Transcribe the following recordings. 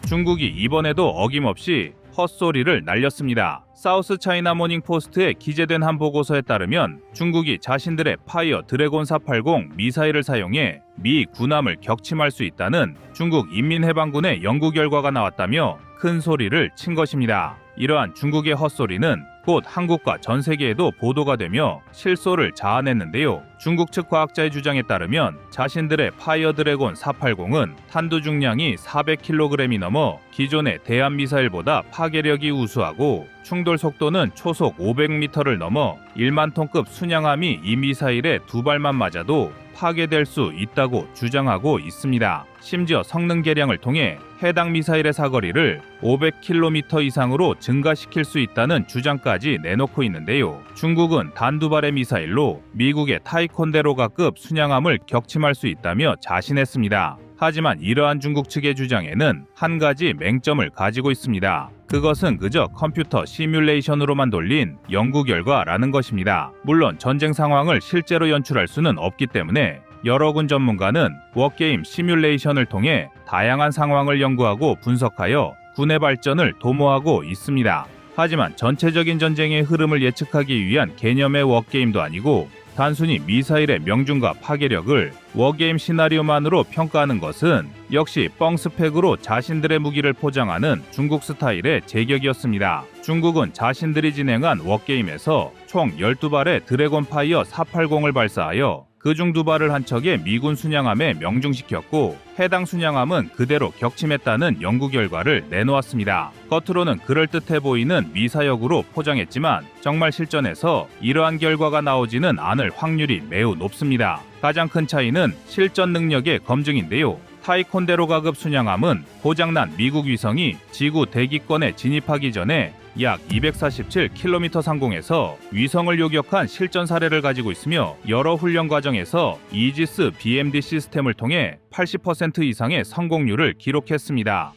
중국이 이번에도 어김없이 헛소리를 날렸습니다. 사우스 차이나 모닝 포스트에 기재된 한 보고서에 따르면 중국이 자신들의 파이어 드래곤 480 미사일을 사용해 미 군함을 격침할 수 있다는 중국 인민해방군의 연구 결과가 나왔다며 큰 소리를 친 것입니다. 이러한 중국의 헛소리는 곧 한국과 전 세계에도 보도가 되며 실소를 자아냈는데요. 중국 측 과학자의 주장에 따르면 자신들의 파이어 드래곤 480은 탄두 중량이 400kg이 넘어 기존의 대한 미사일보다 파괴력이 우수하고 충돌 속도는 초속 500m를 넘어 1만 톤급 순양함이 이 미사일에 두 발만 맞아도 파괴될 수 있다고 주장하고 있습니다. 심지어 성능 개량을 통해 해당 미사일의 사거리를 500km 이상으로 증가시킬 수 있다는 주장까지 내놓고 있는데요. 중국은 단두발의 미사일로 미국의 타이콘데로가급 순양함을 격침할 수 있다며 자신했습니다. 하지만 이러한 중국 측의 주장에는 한 가지 맹점을 가지고 있습니다. 그것은 그저 컴퓨터 시뮬레이션으로만 돌린 연구 결과라는 것입니다. 물론 전쟁 상황을 실제로 연출할 수는 없기 때문에 여러 군 전문가는 워게임 시뮬레이션을 통해 다양한 상황을 연구하고 분석하여 군의 발전을 도모하고 있습니다. 하지만 전체적인 전쟁의 흐름을 예측하기 위한 개념의 워게임도 아니고 단순히 미사일의 명중과 파괴력을 워게임 시나리오만으로 평가하는 것은 역시 뻥스펙으로 자신들의 무기를 포장하는 중국 스타일의 제격이었습니다. 중국은 자신들이 진행한 워게임에서 총 12발의 드래곤 파이어 480을 발사하여 그중 2발을 한 척의 미군 순양함에 명중시켰고 해당 순양함은 그대로 격침했다는 연구 결과를 내놓았습니다. 겉으로는 그럴듯해 보이는 미사역으로 포장했지만 정말 실전에서 이러한 결과가 나오지는 않을 확률이 매우 높습니다. 가장 큰 차이는 실전 능력의 검증인데요. 타이콘데로가급 순양함은 고장난 미국 위성이 지구 대기권에 진입하기 전에 약 247km 상공에서 위성을 요격한 실전 사례를 가지고 있으며 여러 훈련 과정에서 이지스 BMD 시스템을 통해 80% 이상의 성공률을 기록했습니다.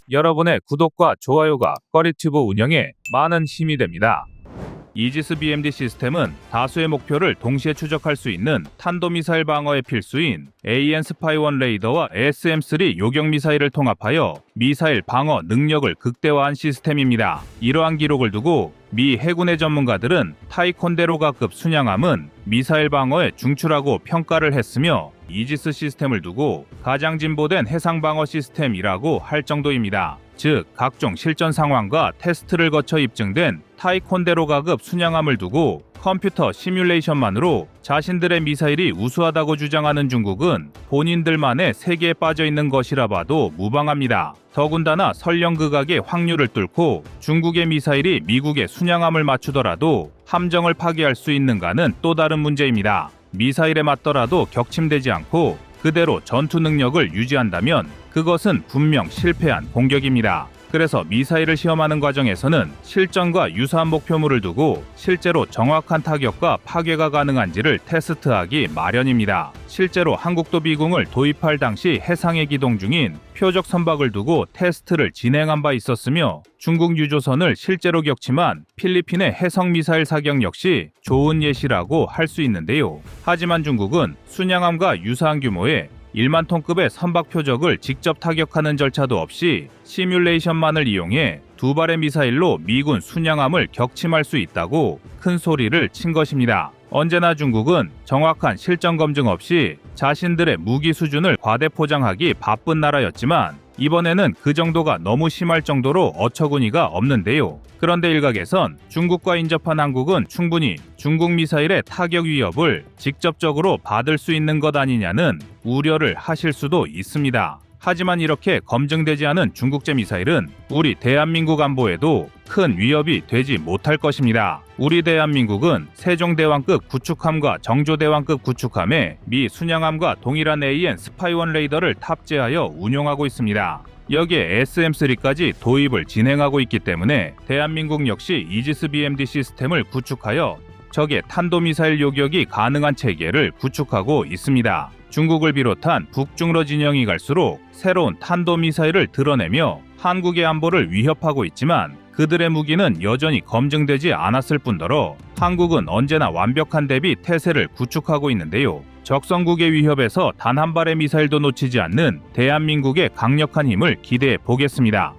여러분의 구독과 좋아요가 꺼리튜브 운영에 많은 힘이 됩니다. 이지스 BMD 시스템은 다수의 목표를 동시에 추적할 수 있는 탄도미사일 방어에 필수인 AN-SPY-1 레이더와 SM-3 요격 미사일을 통합하여 미사일 방어 능력을 극대화한 시스템입니다. 이러한 기록을 두고 미 해군의 전문가들은 타이콘데로가급 순양함은 미사일 방어에 중추라고 평가를 했으며 이지스 시스템을 두고 가장 진보된 해상 방어 시스템이라고 할 정도입니다. 즉, 각종 실전 상황과 테스트를 거쳐 입증된 타이콘데로가급 순양함을 두고 컴퓨터 시뮬레이션만으로 자신들의 미사일이 우수하다고 주장하는 중국은 본인들만의 세계에 빠져 있는 것이라 봐도 무방합니다. 더군다나 설령극악의 확률을 뚫고 중국의 미사일이 미국의 순양함을 맞추더라도 함정을 파괴할 수 있는가는 또 다른 문제입니다. 미사일에 맞더라도 격침되지 않고 그대로 전투 능력을 유지한다면 그것은 분명 실패한 공격입니다. 그래서 미사일을 시험하는 과정에서는 실전과 유사한 목표물을 두고 실제로 정확한 타격과 파괴가 가능한지를 테스트하기 마련입니다. 실제로 한국도 미궁을 도입할 당시 해상에 기동 중인 표적 선박을 두고 테스트를 진행한 바 있었으며 중국 유조선을 실제로 격침한 필리핀의 해성미사일 사격 역시 좋은 예시라고 할 수 있는데요. 하지만 중국은 순양함과 유사한 규모의 1만 톤급의 선박 표적을 직접 타격하는 절차도 없이 시뮬레이션만을 이용해 2발의 미사일로 미군 순양함을 격침할 수 있다고 큰 소리를 친 것입니다. 언제나 중국은 정확한 실전 검증 없이 자신들의 무기 수준을 과대포장하기 바쁜 나라였지만 이번에는 그 정도가 너무 심할 정도로 어처구니가 없는데요. 그런데 일각에선 중국과 인접한 한국은 충분히 중국 미사일의 타격 위협을 직접적으로 받을 수 있는 것 아니냐는 우려를 하실 수도 있습니다. 하지만 이렇게 검증되지 않은 중국제 미사일은 우리 대한민국 안보에도 큰 위협이 되지 못할 것입니다. 우리 대한민국은 세종대왕급 구축함과 정조대왕급 구축함에 미 순양함과 동일한 AN-SPY-1 레이더를 탑재하여 운용하고 있습니다. 여기에 SM-3까지 도입을 진행하고 있기 때문에 대한민국 역시 이지스 BMD 시스템을 구축하여 적의 탄도미사일 요격이 가능한 체계를 구축하고 있습니다. 중국을 비롯한 북중러 진영이 갈수록 새로운 탄도미사일을 드러내며 한국의 안보를 위협하고 있지만 그들의 무기는 여전히 검증되지 않았을 뿐더러 한국은 언제나 완벽한 대비 태세를 구축하고 있는데요. 적성국의 위협에서 단 한 발의 미사일도 놓치지 않는 대한민국의 강력한 힘을 기대해 보겠습니다.